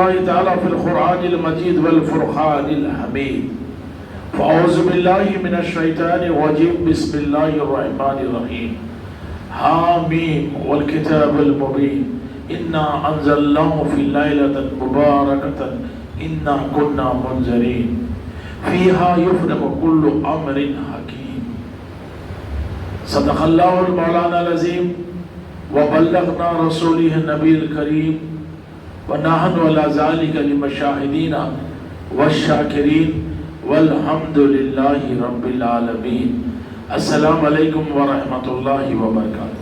الله تعالى في القرآن المجيد والفرقان الحميد. فأعوذ بالله من الشيطان الرجيم. بسم الله الرحمن الرحيم. حاميم والكتاب المبين إنا أنزلناه في ليلة مباركة إنا كنا منذرين فيها يفرق كل أمر حكيم. صدق الله المولانا العظيم وبلغنا رسوله النبي الكريم ونحن على ذلك للمشاهدين والشاكرين والحمد لله رب العالمين. السلام علیکم ورحمۃ اللہ وبرکاتہ.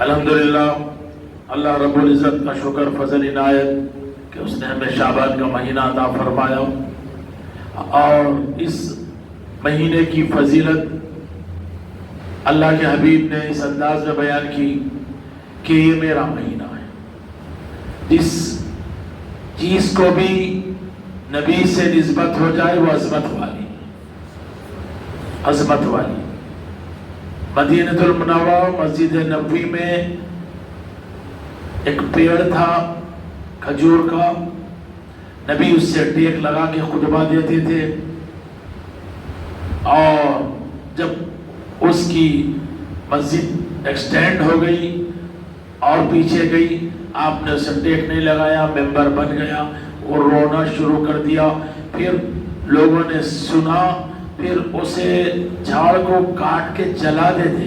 الحمدللہ اللہ رب العزت کا شکر فضل عنایت کہ اس نے ہمیں شعبان کا مہینہ عطا فرمایا اور اس مہینے کی فضیلت اللہ کے حبیب نے اس انداز میں بیان کی کہ یہ میرا مہینہ ہے. جس چیز کو بھی نبی سے نسبت ہو جائے وہ عظمت والی. مدینہ المنورہ مسجد نبوی میں ایک پیڑ تھا کھجور کا. نبی اس سے ٹیک لگا کے خطبہ دیتے تھے اور جب اس کی مسجد ایکسٹینڈ ہو گئی اور پیچھے گئی آپ نے اسے ٹیک نہیں لگایا, ممبر بن گیا, وہ رونا شروع کر دیا. پھر لوگوں نے سنا, پھر اسے جھاڑ کو کاٹ کے جلا دیتے,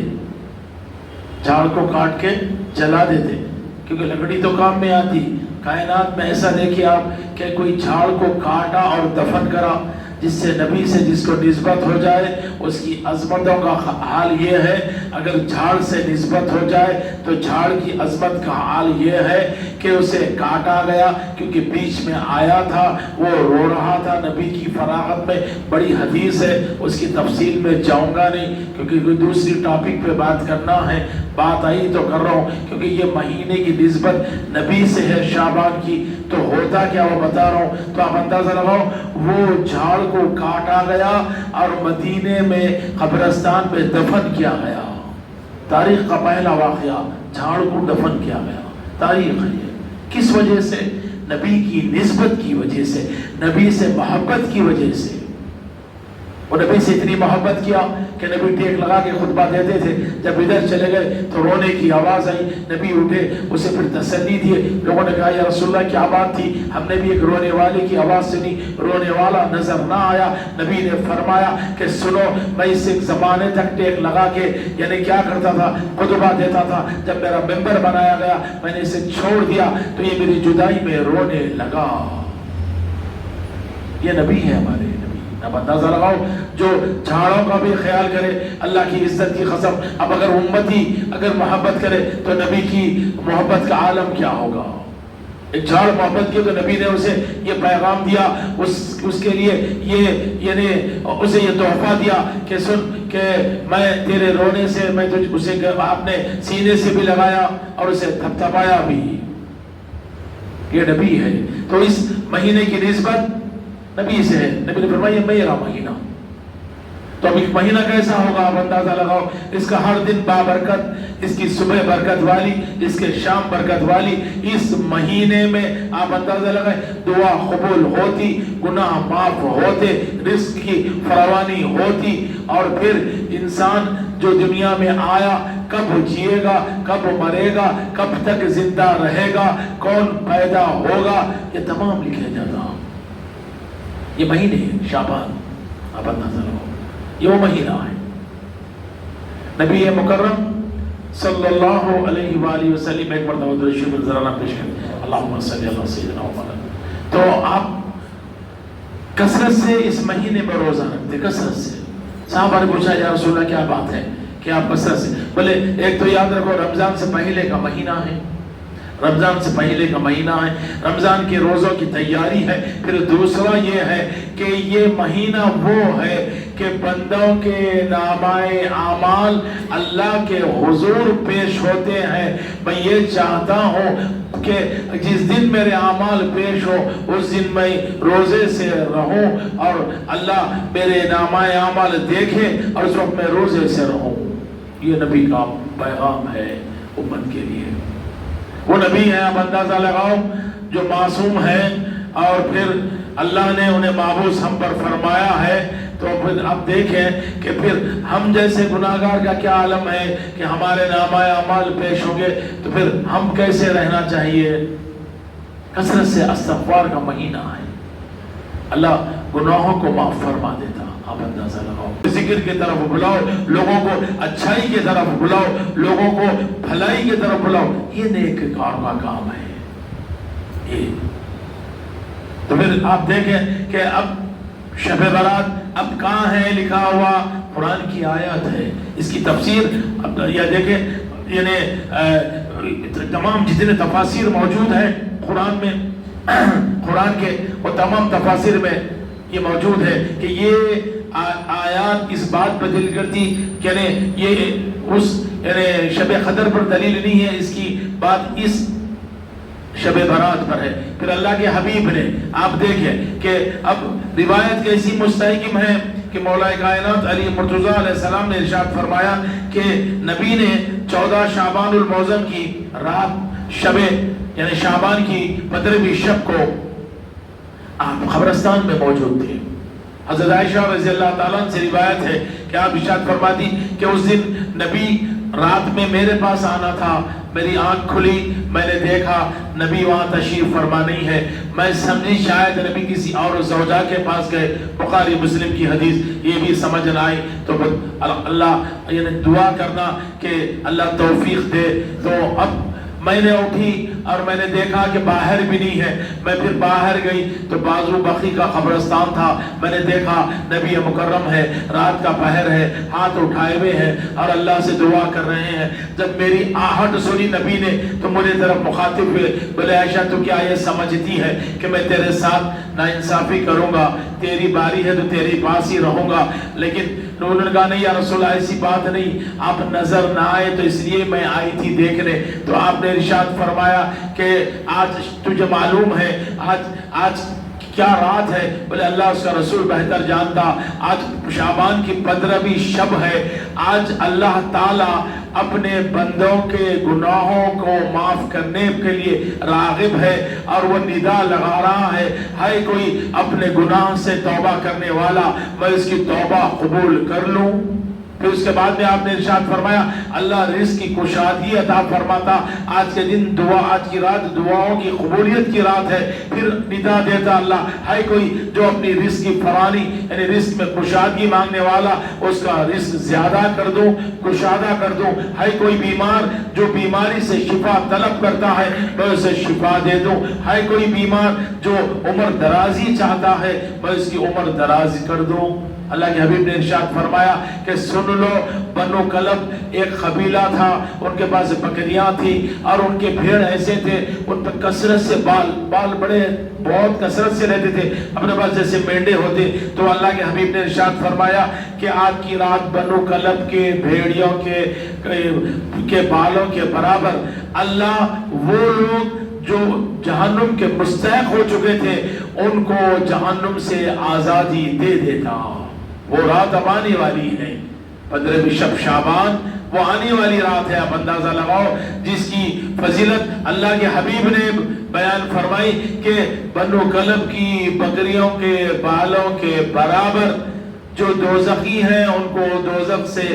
کیونکہ لکڑی تو کام میں آتی. کائنات میں ایسا دیکھیں آپ کہ کوئی جھاڑ کو کاٹا اور دفن کرا. جس سے نبی سے جس کو نسبت ہو جائے اس کی عظمتوں کا حال یہ ہے. اگر جھاڑ سے نسبت ہو جائے تو جھاڑ کی عظمت کا حال یہ ہے کہ اسے کاٹا گیا کیونکہ بیچ میں آیا تھا, وہ رو رہا تھا. نبی کی فراغت میں بڑی حدیث ہے, اس کی تفصیل میں جاؤں گا نہیں کیونکہ کوئی دوسری ٹاپک پہ بات کرنا ہے. بات آئی تو کر رہا ہوں کیونکہ یہ مہینے کی نسبت نبی سے ہے شعبان کی. تو ہوتا کیا وہ بتا رہا ہوں, تو آپ اندازہ لگاؤ. وہ جھاڑ کو کاٹا گیا اور مدینے میں قبرستان میں دفن کیا گیا. تاریخ کا پہلا واقعہ, جھاڑ کو دفن کیا گیا. تاریخ ہے یہ. کس وجہ سے؟ نبی کی نسبت کی وجہ سے, نبی سے محبت کی وجہ سے. وہ نبی سے اتنی محبت کیا کہ نبی ٹیک لگا کے خطبہ دیتے تھے. جب ادھر چلے گئے تو رونے کی آواز آئی. نبی اٹھے, اسے پھر تسلی دیے. لوگوں نے کہا یا رسول اللہ کیا بات تھی, ہم نے بھی ایک رونے والے کی آواز سنی, رونے والا نظر نہ آیا. نبی نے فرمایا کہ سنو, میں اس ایک زمانے تک ٹیک لگا کے یعنی کیا کرتا تھا, خطبہ دیتا تھا. جب میرا ممبر بنایا گیا میں نے اسے چھوڑ دیا تو یہ میری جدائی میں رونے لگا. یہ نبی ہے ہمارے. اب اندازہ لگاؤ, جو جھاڑوں کا بھی خیال کرے اللہ کی عزت کی قسم. اب اگر امتی اگر محبت کرے تو نبی کی محبت کا عالم کیا ہوگا. ایک جھاڑ محبت کی تو نبی نے اسے یہ پیغام دیا, اس کے لیے یہ یعنی اسے یہ تحفہ دیا کہ سن کہ میں تیرے رونے سے میں اسے آپ نے سینے سے بھی لگایا اور اسے تھپتھپایا بھی. یہ نبی ہے. تو اس مہینے کی نسبت نبی سے ہے. نبی نے فرمایا یہ میرا مہینہ. تو اب ایک مہینہ کیسا ہوگا آپ اندازہ لگاؤ. اس کا ہر دن بابرکت, اس کی صبح برکت والی, اس کے شام برکت والی. اس مہینے میں آپ اندازہ لگائیں دعا قبول ہوتی, گناہ معاف ہوتے, رزق کی فراوانی ہوتی. اور پھر انسان جو دنیا میں آیا کب جیے گا, کب مرے گا, کب تک زندہ رہے گا, کون پیدا ہوگا, یہ تمام لکھا جاتا. یہ مہینے شعبان آپ اندازہ لگاؤ, یہ وہ مہینہ ہے. نبی مکرم صلی اللہ علیہ وآلہ وسلم ایک مرتبہ درود شریف ذرا پیش کریں, اللہم صلی اللہ سیدنا محمد. تو آپ کثرت سے اس مہینے میں روزہ رکھتے, کثرت سے. صحابہ نے پوچھا یا رسول اللہ کیا بات ہے کہ آپ کثرت سے؟ بولے ایک تو یاد رکھو رمضان سے پہلے کا مہینہ ہے, رمضان سے پہلے کا مہینہ ہے, رمضان کے روزوں کی تیاری ہے. پھر دوسرا یہ ہے کہ یہ مہینہ وہ ہے کہ بندوں کے نامۂ اعمال اللہ کے حضور پیش ہوتے ہیں. میں یہ چاہتا ہوں کہ جس دن میرے اعمال پیش ہو اس دن میں روزے سے رہوں اور اللہ میرے نامۂ اعمال دیکھے اور اس وقت میں روزے سے رہوں. یہ نبی کا پیغام ہے امت کے لیے. وہ نبی ہیں آپ اندازہ لگاؤ جو معصوم ہیں، اور پھر اللہ نے انہیں محبوس ہم پر فرمایا ہے، تو پھر اب دیکھیں کہ پھر ہم جیسے گناہگار کا کیا عالم ہے کہ ہمارے نامہ اعمال پیش ہوں گے، تو پھر ہم کیسے رہنا چاہیے؟ کثرت سے استغفار کا مہینہ ہے، اللہ گناہوں کو معاف فرما دیتا۔ آپ اندازہ لگاؤ، ذکر کی طرف بلاؤ، لوگوں کو اچھائی کی طرف بلاؤ، لوگوں کو بھلائی کی طرف بلاؤ، یہ نیک کار کا کام ہے یہ۔ تو پھر آپ دیکھیں کہ اب شب برات اب کہاں ہے لکھا ہوا؟ قرآن کی آیت ہے، اس کی تفسیر اب یہ دیکھیں، یعنی تمام جتنے تفاسیر موجود ہیں قرآن میں، قرآن کے وہ تمام تفاسیر میں یہ موجود ہے کہ یہ آیات اس بات پر دلیل کرتی کہ یہ اس شب قدر پر دلیل نہیں ہے، اس کی بات اس شب برات پر ہے۔ پھر اللہ کے حبیب نے آپ دیکھیں کہ اب روایت کیسی مستحکم ہے کہ مولا کائنات علی مرتضیٰ علیہ السلام نے ارشاد فرمایا کہ نبی نے 14 شعبان المعظم کی رات شب یعنی شعبان کی 15ویں شب کو آپ قبرستان میں موجود تھے۔ حضرت عائشہ رضی اللہ تعالیٰ عنہ سے روایت ہے کہ آپ ارشاد فرماتی کہ اس دن نبی رات میں میرے پاس آنا تھا، میری آنکھ کھلی، میں نے دیکھا نبی وہاں تشریف فرما نہیں ہے، میں سمجھی شاید نبی کسی اور زوجہ کے پاس گئے۔ بخاری مسلم کی حدیث یہ بھی سمجھ نہ آئی، تو اللہ یعنی دعا کرنا کہ اللہ توفیق دے۔ تو اب میں نے اٹھی اور میں نے دیکھا کہ باہر بھی نہیں ہے، میں پھر باہر گئی تو بازو بقی کا قبرستان تھا، میں نے دیکھا نبی مکرم ہے، رات کا پہر ہے، ہاتھ اٹھائے ہوئے ہیں اور اللہ سے دعا کر رہے ہیں۔ جب میری آہٹ سنی نبی نے تو مجھے طرف مخاطب ہوئے، بولے عائشہ تو کیا یہ سمجھتی ہے کہ میں تیرے ساتھ ناانصافی کروں گا؟ تیری باری ہے تو تیری پاس ہی رہوں گا۔ لیکن انہوں نے کہا نہیں یا رسول اللہ ایسی بات نہیں، آپ نظر نہ آئے تو اس لیے میں آئی تھی دیکھنے۔ تو آپ نے ارشاد فرمایا کہ آج تجھے معلوم ہے آج کیا رات ہے؟ بولے اللہ اس کا رسول بہتر جانتا، آج شعبان کی 15ویں شب ہے۔ آج اللہ تعالیٰ اپنے بندوں کے گناہوں کو معاف کرنے کے لیے راغب ہے اور وہ ندا لگا رہا ہے کوئی اپنے گناہ سے توبہ کرنے والا، میں اس کی توبہ قبول کر لوں۔ پھر اس کے بعد میں آپ نے ارشاد فرمایا اللہ رزق کی کشادگی عطا فرماتا، آج کے دن آج کی رات دعاؤں کی قبولیت کی رات ہے۔ پھر ندا دیتا اللہ ہے کوئی جو اپنی رزق کی فراوانی یعنی رزق میں کشادگی مانگنے والا، اس کا رزق زیادہ کر دوں، کشادہ کر دوں۔ ہے کوئی بیمار جو بیماری سے شفا طلب کرتا ہے، میں اسے شفا دے دوں۔ ہے کوئی بیمار جو عمر درازی چاہتا ہے، میں اس کی عمر دراز کر دوں۔ اللہ کے حبیب نے ارشاد فرمایا کہ سن لو، بنو کلب ایک قبیلہ تھا، ان کے پاس بکریاں تھی اور ان کے بھیڑ ایسے تھے، ان پر کثرت سے بال بڑے بہت کثرت سے رہتے تھے، اپنے پاس جیسے مینڈے ہوتے۔ تو اللہ کے حبیب نے ارشاد فرمایا کہ آج کی رات بنو کلب کے بھیڑیوں کے بالوں کے برابر اللہ وہ لوگ جو جہنم کے مستحق ہو چکے تھے ان کو جہنم سے آزادی دے دیتا۔ وہ رات اب آنے والی ہے، 15ویں شب شعبان وہ آنے والی رات ہے۔ آپ اندازہ لگاؤ جس کی فضیلت اللہ کے حبیب نے بیان فرمائی کہ بنو کلب کی بکریوں کے بالوں کے برابر جو دوزخی ہیں ان کو دوزخ سے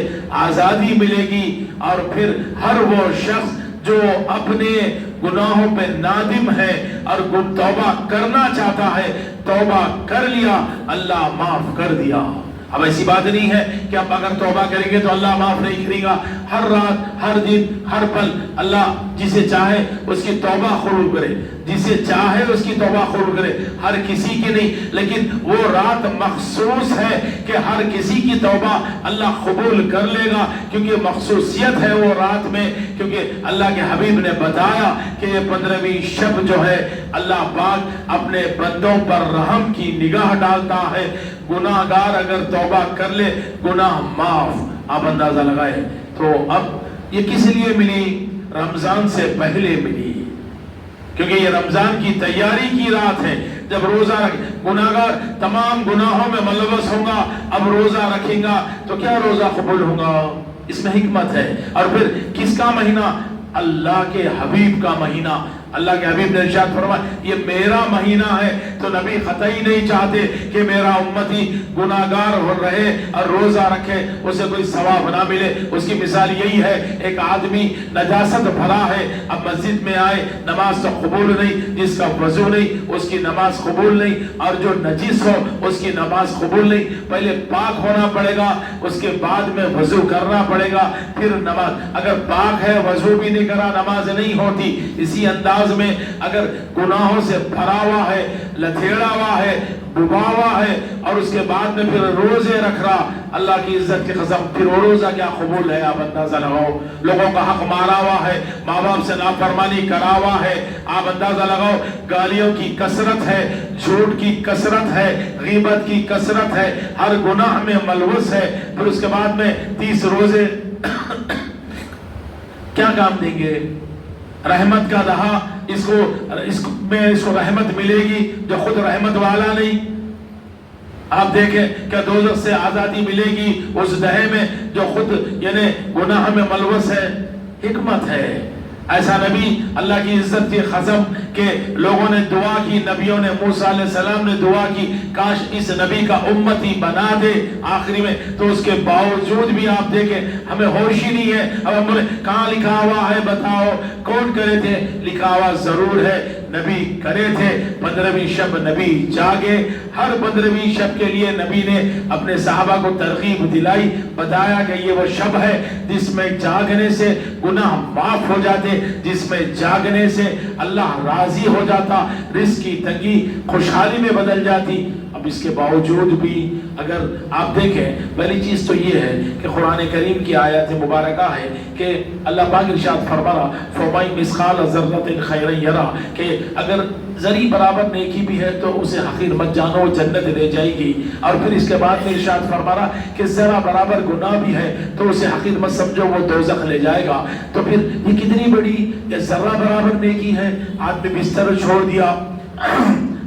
آزادی ملے گی، اور پھر ہر وہ شخص جو اپنے گناہوں پہ نادم ہے اور توبہ کرنا چاہتا ہے، توبہ کر لیا اللہ معاف کر دیا۔ اب ایسی بات نہیں ہے کہ اب اگر توبہ کریں گے تو اللہ معاف نہیں کرے گا۔ ہر رات، ہر دن، ہر پل اللہ جسے چاہے اس کی توبہ قبول کرے، جسے چاہے اس کی توبہ قبول کرے، ہر کسی کی نہیں، لیکن وہ رات مخصوص ہے کہ ہر کسی کی توبہ اللہ قبول کر لے گا، کیونکہ مخصوصیت ہے وہ رات میں، کیونکہ اللہ کے حبیب نے بتایا کہ یہ 15ویں شب جو ہے اللہ پاک اپنے بندوں پر رحم کی نگاہ ڈالتا ہے۔ گناہ گار اگر توبہ کر لے گناہ معاف۔ آپ اندازہ لگائے تو اب یہ کس لیے ملی؟ رمضان سے پہلے ملی، کیونکہ یہ رمضان کی تیاری کی رات ہے۔ جب روزہ گناہ گار تمام گناہوں میں ملوث ہوگا، اب روزہ رکھیں گا تو کیا روزہ قبول ہوگا؟ اس میں حکمت ہے۔ اور پھر کس کا مہینہ؟ اللہ کے حبیب کا مہینہ، اللہ کے حبیب نے ارشاد فرمایا یہ میرا مہینہ ہے، تو نبی قطعی نہیں چاہتے کہ میرا امتی گناہگار ہو رہے اور روزہ رکھے اسے کوئی ثواب نہ ملے۔ اس کی مثال یہی ہے، ایک آدمی نجاست بھرا ہے، اب مسجد میں آئے، نماز تو قبول نہیں، جس کا وضو نہیں اس کی نماز قبول نہیں، اور جو نجس ہو اس کی نماز قبول نہیں۔ پہلے پاک ہونا پڑے گا، اس کے بعد میں وضو کرنا پڑے گا، پھر نماز۔ اگر پاک ہے وضو بھی نہیں کرا نماز نہیں ہوتی۔ اسی انداز میں اگر گناہوں سے بھرا ہوا ہے، لتھیڑا ہوا ہے، ڈوبا ہوا ہے، اور اس کے بعد میں پھر روزے رکھ رہا، اللہ کی عزت کی قسم پھر وہ روزہ کیا قبول ہے؟ آپ اندازہ لگاؤ۔ لوگوں کا حق مارا ہوا ہے، ماں باپ سے نافرمانی کرا ہوا ہے، آپ اندازہ لگاؤ، گالیوں کی کثرت ہے، جھوٹ کی کثرت ہے، غیبت کی کثرت ہے، ہر گناہ میں ملوث ہے، پھر اس کے بعد میں 30 روزے کیا کام دیں گے؟ رحمت کا دہا، اس کو رحمت ملے گی جو خود رحمت والا نہیں۔ آپ دیکھیں کیا دوزخ سے آزادی ملے گی اس دہے میں جو خود یعنی گناہ میں ملوث ہے؟ حکمت ہے۔ ایسا نبی اللہ کی عزت کی قسم کہ لوگوں نے دعا کی، نبیوں نے، موسیٰ علیہ السلام نے دعا کی کاش اس نبی کا امتی بنا دے آخری میں، تو اس کے باوجود بھی آپ دیکھیں ہمیں ہوش ہی نہیں ہے۔ اب ہم بولے کہاں لکھا ہوا ہے بتاؤ، کون کرے تھے؟ لکھا ہوا ضرور ہے، نبی کرے تھے۔ 15ویں شب نبی جاگے، ہر 15ویں شب کے لیے نبی نے اپنے صحابہ کو ترغیب دلائی، بتایا کہ یہ وہ شب ہے جس میں جاگنے سے گناہ معاف ہو جاتے، جس میں جاگنے سے اللہ راضی ہو جاتا، رزق کی تنگی خوشحالی میں بدل جاتی۔ اب اس کے باوجود بھی اگر آپ دیکھیں، پہلی چیز تو یہ ہے کہ قرآن کریم کی آیات مبارکہ ہے کہ اللہ پاک ارشاد فرما رہا فَمَن مِثْقَالَ ذَرَّةٍ خَيْرًا يَرَهُ، کہ اگر ذری برابر نیکی بھی ہے تو اسے حقیر مت جانو، جنت لے جائے گی۔ اور پھر اس کے بعد میں ارشاد فرما رہا کہ ذرا برابر گناہ بھی ہے تو اسے حقیر مت سمجھو، وہ دوزخ لے جائے گا۔ تو پھر یہ کتنی بڑی ذرہ برابر نیکی ہے۔ آدمی بستر چھوڑ دیا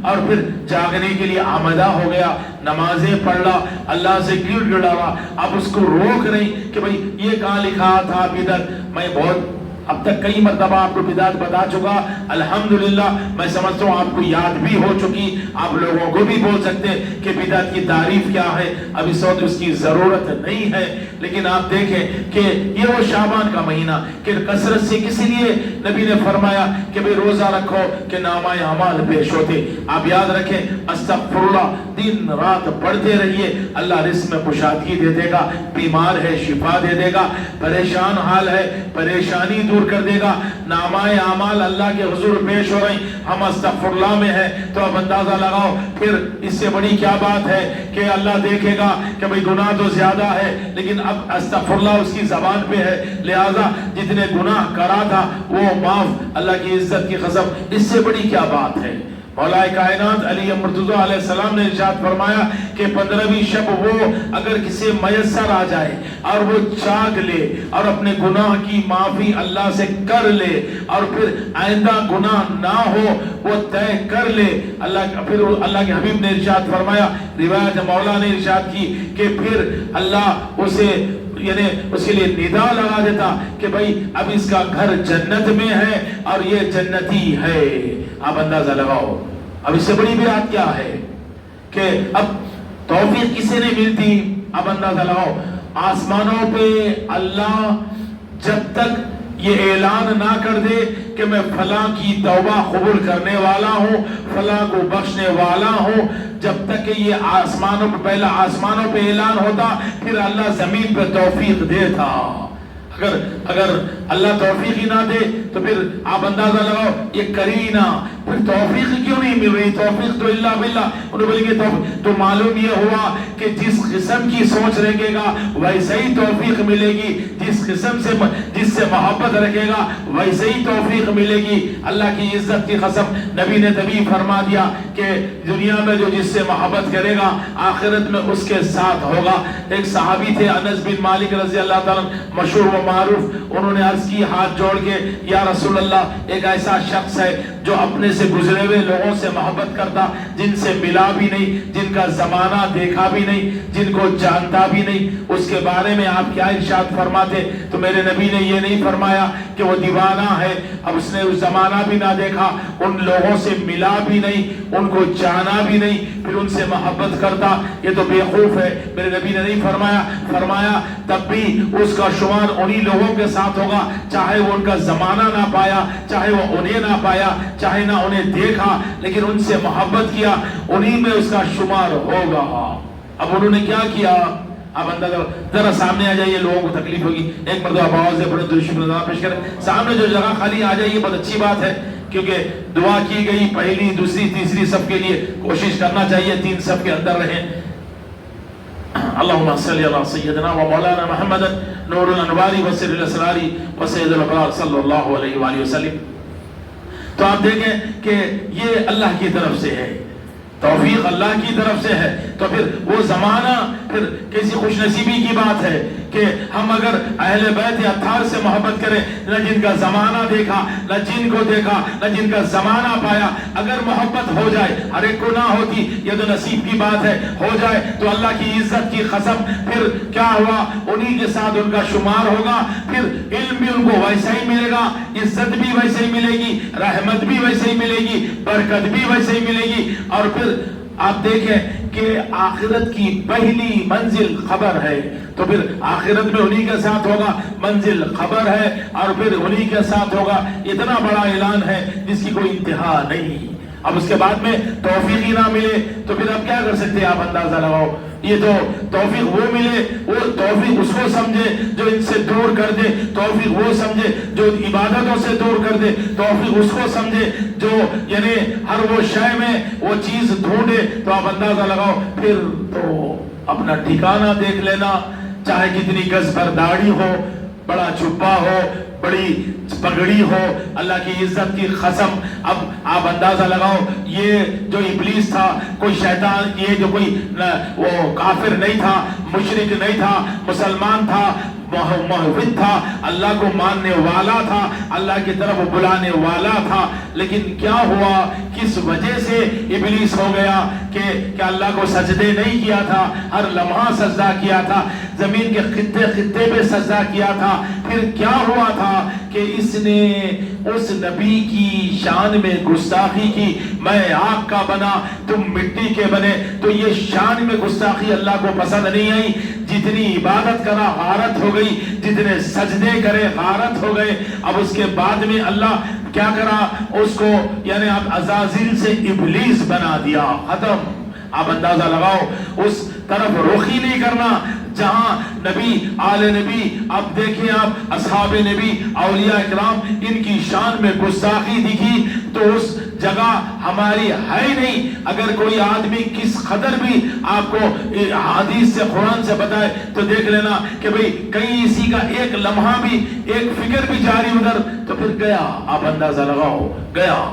اور پھر جاگنے کے لیے آمدہ ہو گیا، نمازیں پڑھ رہا، اللہ سے گڑ گڑا رہا، اب اس کو روک نہیں کہ بھئی یہ کہاں لکھا تھا بدعت۔ میں بہت اب تک کئی مرتبہ آپ کو بدعت بتا چکا، الحمدللہ میں سمجھتا ہوں آپ کو یاد بھی ہو چکی، آپ لوگوں کو بھی بول سکتے کہ بدعت کی تعریف کیا ہے۔ اب اس وقت اس کی ضرورت نہیں ہے، لیکن آپ دیکھیں کہ یہ وہ شعبان کا مہینہ کہ کثرت سے کسی لیے نبی نے فرمایا کہ بھئی روزہ رکھو کہ نامہ اعمال پیش ہوتے۔ آپ یاد رکھیں استغفر اللہ دن رات پڑھتے رہیے، اللہ رزق میں کشادگی دے دے گا، بیمار ہے شفا دے دے گا، پریشان حال ہے پریشانی دور کر دے گا۔ نامہ اعمال اللہ کے حضور پیش ہو رہی، ہم استغفر اللہ میں ہیں، تو اب اندازہ لگاؤ پھر اس سے بڑی کیا بات ہے کہ اللہ دیکھے گا کہ بھئی گناہ تو زیادہ ہے لیکن اب استغفر اللہ اس کی زبان پہ ہے، لہذا جتنے گناہ کرا تھا وہ معاف، اللہ کی عزت کی قسم اس سے بڑی کیا بات ہے۔ مولا کائنات علی مرتضیٰ علیہ السلام نے ارشاد فرمایا کہ 15ویں شب وہ اگر کسی میسر آ جائے اور وہ جاگ لے اور اپنے گناہ کی معافی اللہ سے کر لے اور پھر آئندہ گناہ نہ ہو وہ طے کر لے، پھر اللہ کے حبیب نے ارشاد فرمایا، روایت مولا نے ارشاد کی کہ پھر اللہ اسے یعنی اس کے لیے ندا لگا دیتا کہ بھئی اب اس کا گھر جنت میں ہے اور یہ جنتی ہے۔ آپ اندازہ لگاؤ اب اس سے بڑی بات کیا ہے کہ اب توفیق کسے نہیں ملتی۔ اب اندازہ لگاؤ آسمانوں پہ اللہ جب تک یہ اعلان نہ کر دے کہ میں فلاں کی توبہ قبول کرنے والا ہوں، فلاں کو بخشنے والا ہوں، جب تک کہ یہ آسمانوں پہ پہلا آسمانوں پہ اعلان ہوتا پھر اللہ زمین پہ توفیق دیتا۔ اگر اللہ توفیق ہی نہ دے تو پھر آپ اندازہ لگاؤ یہ کرینہ پھر توفیق کیوں نہیں مل رہی؟ توفیق تو اللہ باللہ۔ انہوں بولیں گے تو معلوم یہ ہوا کہ جس قسم کی سوچ رکھے گا ویسے ہی توفیق ملے گی، جس قسم سے جس سے محبت رکھے گا ویسے ہی توفیق ملے گی۔ اللہ کی عزت کی قسم نبی نے تبھی فرما دیا کہ دنیا میں جو جس سے محبت کرے گا آخرت میں اس کے ساتھ ہوگا۔ ایک صحابی تھے انس بن مالک رضی اللہ تعالیٰ مشہور و معروف، انہوں نے عرض کی ہاتھ جوڑ کے یا رسول اللہ ایک ایسا شخص ہے جو اپنے سے گزرے ہوئے لوگوں سے محبت کرتا، جن سے ملا بھی نہیں، جن کا زمانہ دیکھا بھی نہیں، جن کو جانتا بھی نہیں، اس کے بارے میں آپ کیا ارشاد فرماتے؟ تو میرے نبی نے یہ نہیں فرمایا کہ وہ دیوانہ ہے، اب اس نے اس زمانہ بھی نہ دیکھا، ان لوگوں سے ملا بھی نہیں، ان کو جانا بھی نہیں، پھر ان سے محبت کرتا، یہ تو بیوقوف ہے۔ میرے نبی نے نہیں فرمایا، فرمایا تب بھی اس کا شمار انہی لوگوں کے ساتھ ہوگا، چاہے وہ ان کا زمانہ نہ پایا، چاہے وہ انہیں نہ پایا، چاہے نہ انہیں دیکھا، لیکن ان سے محبت کیا، انہی میں اس کا شمار ہوگا۔ اب انہوں نے کیا کیا؟ اب اندر ذرا سامنے آ جائیے، لوگوں کو تکلیف ہوگی، ایک مرتبہ آواز سے بڑے درود شکر ادا پیش کریں، سامنے جو جگہ خالی آ جائیے، بہت اچھی بات ہے، کیونکہ دعا کی گئی پہلی، دوسری، تیسری صف کے لیے کوشش کرنا چاہیے 3 صف کے اندر رہیں۔ اللہم صلی علی سیدنا و مولانا محمد نور الانوار و سر الاسرار و سید الابرار صلی اللہ علیہ وآلہ وسلم۔ تو آپ دیکھیں کہ یہ اللہ کی طرف سے ہے، توفیق اللہ کی طرف سے ہے، تو پھر وہ زمانہ پھر کسی خوش نصیبی کی بات ہے کہ ہم اگر اہل بیت اطہار سے محبت کریں، نہ جن کا زمانہ دیکھا، نہ جن کو دیکھا، نہ جن کا زمانہ پایا، اگر محبت ہو جائے، ہر ایک کو نہ ہوتی، یہ تو نصیب کی بات ہے، ہو جائے تو اللہ کی عزت کی قسم پھر کیا ہوا، انہی کے ساتھ ان کا شمار ہوگا، پھر علم بھی ان کو ویسا ہی ملے گا، عزت بھی ویسے ہی ملے گی، رحمت بھی ویسے ہی ملے گی، برکت بھی ویسے ہی ملے گی۔ اور پھر آپ دیکھیں کہ آخرت کی پہلی منزل خبر ہے، تو پھر آخرت میں انہی کے ساتھ ہوگا، منزل خبر ہے، اور پھر انہی کے ساتھ ہوگا، اتنا بڑا اعلان ہے جس کی کوئی انتہا نہیں۔ اب اس کے بعد میں توفیق ہی نہ ملے تو پھر آپ کیا کر سکتے ہیں؟ آپ اندازہ لگاؤ، یہ تو توفیق وہ ملے، وہ توفیق اس کو سمجھے جو ان سے دور کر دے، توفیق وہ سمجھے جو عبادتوں سے دور کر دے، توفیق اس کو سمجھے جو یعنی ہر وہ شے میں وہ چیز ڈھونڈے، تو آپ اندازہ لگاؤ پھر تو اپنا ٹھکانہ دیکھ لینا، چاہے کتنی گز بھر داڑھی ہو، بڑا جبہ ہو، بڑی پگڑی ہو، اللہ کی عزت کی قسم۔ اب آپ اندازہ لگاؤ، یہ جو ابلیس تھا، کوئی شیطان، یہ جو کوئی وہ کافر نہیں تھا، مشرک نہیں تھا، مسلمان تھا، موحد تھا، اللہ کو ماننے والا تھا، اللہ کی طرف بلانے والا تھا، لیکن کیا ہوا، کس وجہ سے ابلیس ہو گیا کہ اللہ کو سجدے نہیں کیا تھا، ہر لمحہ سجدہ کیا تھا، زمین کے خطے خطے پہ سجدہ کیا تھا، پھر کیا ہوا تھا کہ اس نے اس نبی کی شان میں گستاخی کی، میں آگ کا بنا تم مٹی کے بنے، تو یہ شان میں گستاخی اللہ کو پسند نہیں آئی، جتنی عبادت کرا غارت ہو گئی، جتنے سجدے کرے غارت ہو گئے۔ اب اس کے بعد میں اللہ کیا کرا، اس کو یعنی اب عزازیل سے ابلیس بنا دیا، ختم۔ آپ اندازہ لگاؤ، اس طرف رخ ہی نہیں کرنا جہاں نبی، آل نبی، اب دیکھیں آپ اصحاب نبی، اولیاء اکرام، ان کی شان میں گستاخی دکھی تو اس جگہ ہماری ہے نہیں۔ اگر کوئی آدمی کس قدر بھی آپ کو حدیث سے قرآن سے بتائے تو دیکھ لینا کہ بھئی کہیں اسی کا ایک لمحہ بھی، ایک فکر بھی جاری ادھر، تو پھر گیا، آپ اندازہ لگاؤ، گیا۔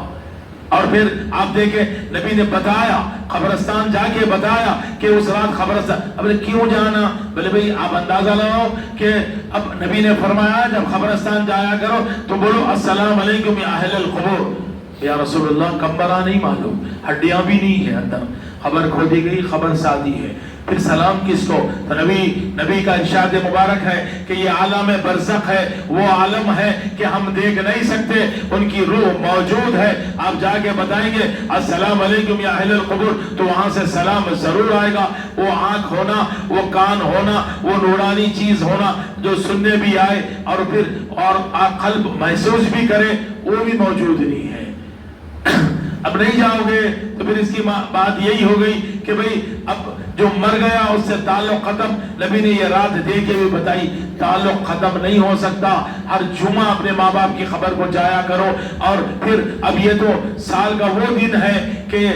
اور پھر آپ دیکھیں نبی نے بتایا، قبرستان جا کے بتایا کہ اس رات قبرستان، اب کیوں جانا؟ بولے بھئی آپ اندازہ لگاؤ کہ اب نبی نے فرمایا جب قبرستان جایا کرو تو بولو السلام علیکم یا اہل القبور۔ یا رسول اللہ کمبرہ نہیں معلوم، ہڈیاں بھی نہیں ہے اندر، خبر کھودی گئی، خبر سادی ہے، پھر سلام کس کو؟ تو نبی کا ارشاد مبارک ہے کہ یہ عالم برزخ ہے، وہ عالم ہے کہ ہم دیکھ نہیں سکتے، ان کی روح موجود ہے، آپ جا کے بتائیں گے السلام علیکم یا اہل القبور تو وہاں سے سلام ضرور آئے گا۔ وہ آنکھ ہونا، وہ کان ہونا، وہ نورانی چیز ہونا جو سننے بھی آئے اور پھر قلب محسوس بھی کرے، وہ بھی موجود نہیں ہے۔ اب نہیں جاؤ گے تو پھر اس کی بات یہی ہو گئی کہ بھئی اب جو مر گیا اس سے تعلق ختم۔ نبی نے یہ رات دے کے بھی بتائی، تعلق ختم نہیں ہو سکتا، ہر جمعہ اپنے ماں باپ کی خبر کو جایا کرو۔ اور پھر اب یہ تو سال کا وہ دن ہے کہ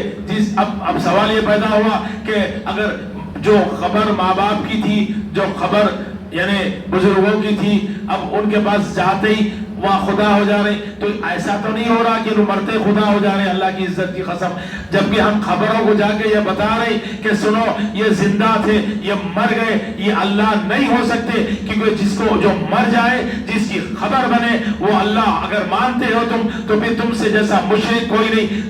اب سوال یہ پیدا ہوا کہ اگر جو خبر ماں باپ کی تھی، جو خبر یعنی بزرگوں کی تھی، اب ان کے پاس جاتے ہی وہاں خدا ہو جا رہے، تو ایسا تو نہیں ہو رہا کہ وہ مرتے خدا ہو جا رہے، اللہ کی عزت کی قسم۔ جبکہ ہم خبروں کو جا کے یہ بتا رہے کہ سنو یہ زندہ تھے، یہ مر گئے، یہ اللہ نہیں ہو سکتے، کیونکہ جس کو جو مر جائے، جس کی خبر بنے وہ اللہ۔ اگر مانتے ہو تم تو پھر تم سے جیسا مشرک کوئی نہیں،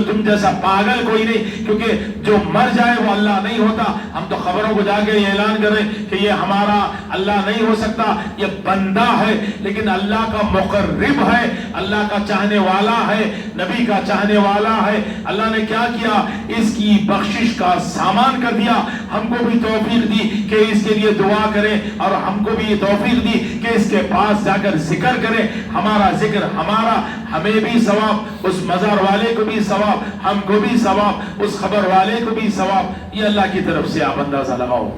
تم جیسا پاگل کوئی نہیں، کیونکہ جو مر جائے وہ اللہ نہیں ہوتا۔ ہم تو خبروں کو جا کے یہ اعلان کر رہے ہیں کہ یہ ہمارا اللہ نہیں ہو سکتا، یہ بندہ ہے لیکن اللہ کا مقرب ہے، اللہ کا چاہنے والا ہے، نبی کا چاہنے والا ہے۔ اللہ نے کیا کیا؟ اس کی بخشش کا سامان کر دیا۔ ہم کو بھی توفیق دی کہ اس کے لیے دعا کریں، اور ہم کو بھی یہ توفیق دی کہ اس کے پاس جا کر ذکر کریں۔ ہمارا ذکر ہمارا، ہمیں بھی ثواب، اس مزار والے کو بھی ثواب، ہم کو بھی ثواب، اس خبر والے کو بھی ثواب۔ یہ اللہ کی طرف سے آپ اندازہ لگاؤ۔